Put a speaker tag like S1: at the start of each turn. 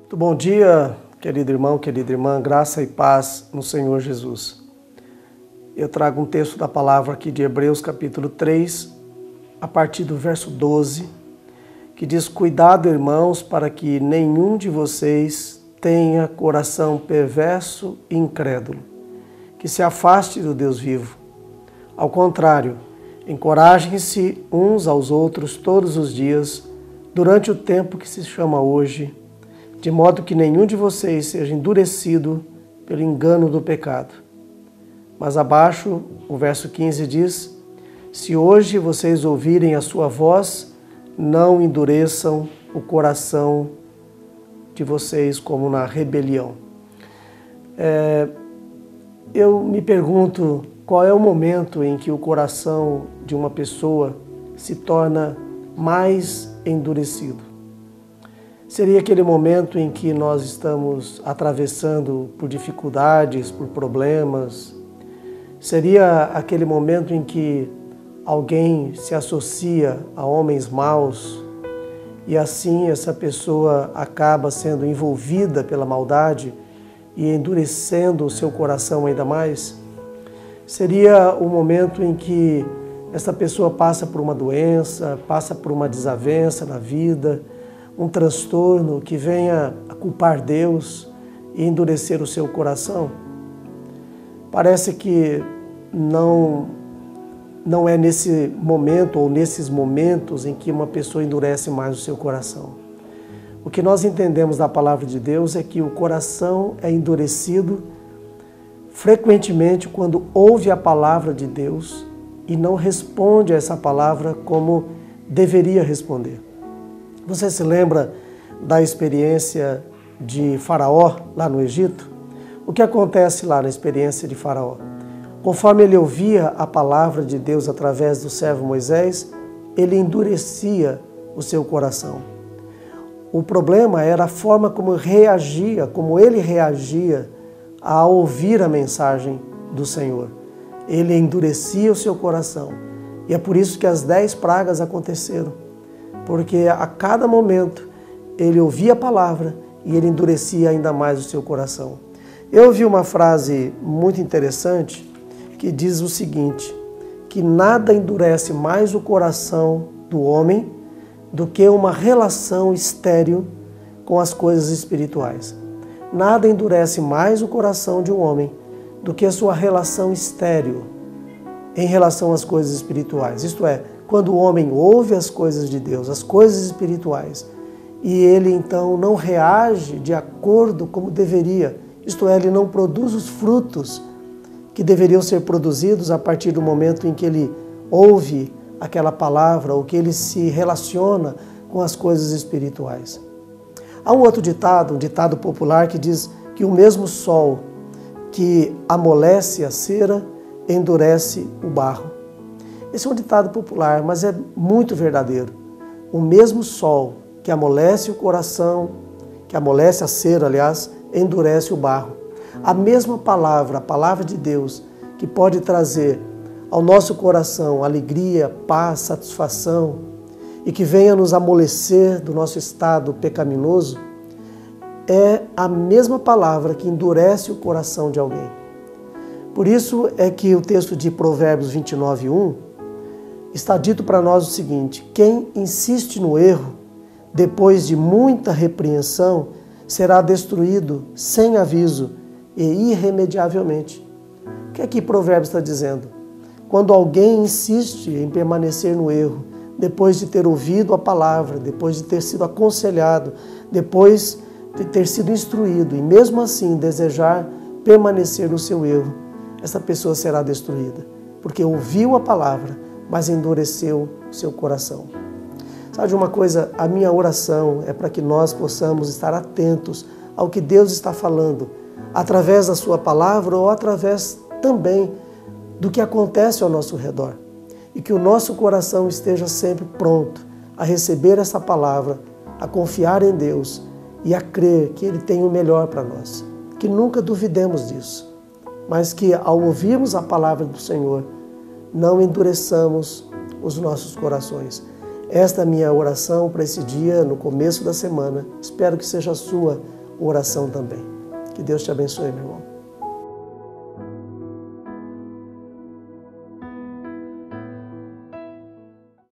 S1: Muito bom dia, querido irmão, querida irmã, graça e paz no Senhor Jesus. Eu trago um texto da palavra aqui de Hebreus capítulo 3, a partir do verso 12, que diz: Cuidado, irmãos, para que nenhum de vocês tenha coração perverso e incrédulo, que se afaste do Deus vivo. Ao contrário, encorajem-se uns aos outros todos os dias, durante o tempo que se chama hoje, de modo que nenhum de vocês seja endurecido pelo engano do pecado. Mas abaixo, o verso 15 diz: Se hoje vocês ouvirem a sua voz, não endureçam o coração de vocês como na rebelião. Eu me pergunto qual é o momento em que o coração de uma pessoa se torna mais endurecido. Seria aquele momento em que nós estamos atravessando por dificuldades, por problemas. Seria aquele momento em que alguém se associa a homens maus e assim essa pessoa acaba sendo envolvida pela maldade e endurecendo o seu coração ainda mais. Seria o momento em que essa pessoa passa por uma doença, passa por uma desavença na vida, um transtorno que venha a culpar Deus e endurecer o seu coração. Parece que não é nesse momento ou nesses momentos em que uma pessoa endurece mais o seu coração. O que nós entendemos da palavra de Deus é que o coração é endurecido frequentemente quando ouve a palavra de Deus e não responde a essa palavra como deveria responder. Você se lembra da experiência de Faraó lá no Egito? O que acontece lá na experiência de Faraó? Conforme ele ouvia a palavra de Deus através do servo Moisés, ele endurecia o seu coração. O problema era a forma como ele reagia ao ouvir a mensagem do Senhor. Ele endurecia o seu coração. E é por isso que as 10 pragas aconteceram. Porque a cada momento ele ouvia a palavra e ele endurecia ainda mais o seu coração. Eu ouvi uma frase muito interessante que diz o seguinte, que nada endurece mais o coração do homem do que uma relação estéril com as coisas espirituais. Nada endurece mais o coração de um homem do que a sua relação estéril em relação às coisas espirituais. Isto é, quando o homem ouve as coisas de Deus, as coisas espirituais, e ele então não reage de acordo como deveria, isto é, ele não produz os frutos que deveriam ser produzidos a partir do momento em que ele ouve aquela palavra ou que ele se relaciona com as coisas espirituais. Há um outro ditado, um ditado popular que diz que o mesmo sol que amolece a cera endurece o barro. Esse é um ditado popular, mas é muito verdadeiro. O mesmo sol que amolece o coração, que amolece a cera, aliás, endurece o barro. A mesma palavra, a palavra de Deus, que pode trazer ao nosso coração alegria, paz, satisfação e que venha nos amolecer do nosso estado pecaminoso, é a mesma palavra que endurece o coração de alguém. Por isso é que o texto de Provérbios 29:1 está dito para nós o seguinte: quem insiste no erro, depois de muita repreensão, será destruído sem aviso e irremediavelmente. O que é que Provérbios está dizendo? Quando alguém insiste em permanecer no erro, depois de ter ouvido a palavra, depois de ter sido aconselhado, depois de ter sido instruído, e mesmo assim desejar permanecer no seu erro, essa pessoa será destruída, porque ouviu a palavra, mas endureceu o seu coração. Sabe de uma coisa? A minha oração é para que nós possamos estar atentos ao que Deus está falando, através da sua palavra ou através também do que acontece ao nosso redor. E que o nosso coração esteja sempre pronto a receber essa palavra, a confiar em Deus e a crer que Ele tem o melhor para nós. Que nunca duvidemos disso, mas que ao ouvirmos a palavra do Senhor, não endureçamos os nossos corações. Esta é a minha oração para esse dia, no começo da semana. Espero que seja a sua oração também. Que Deus te abençoe, meu irmão.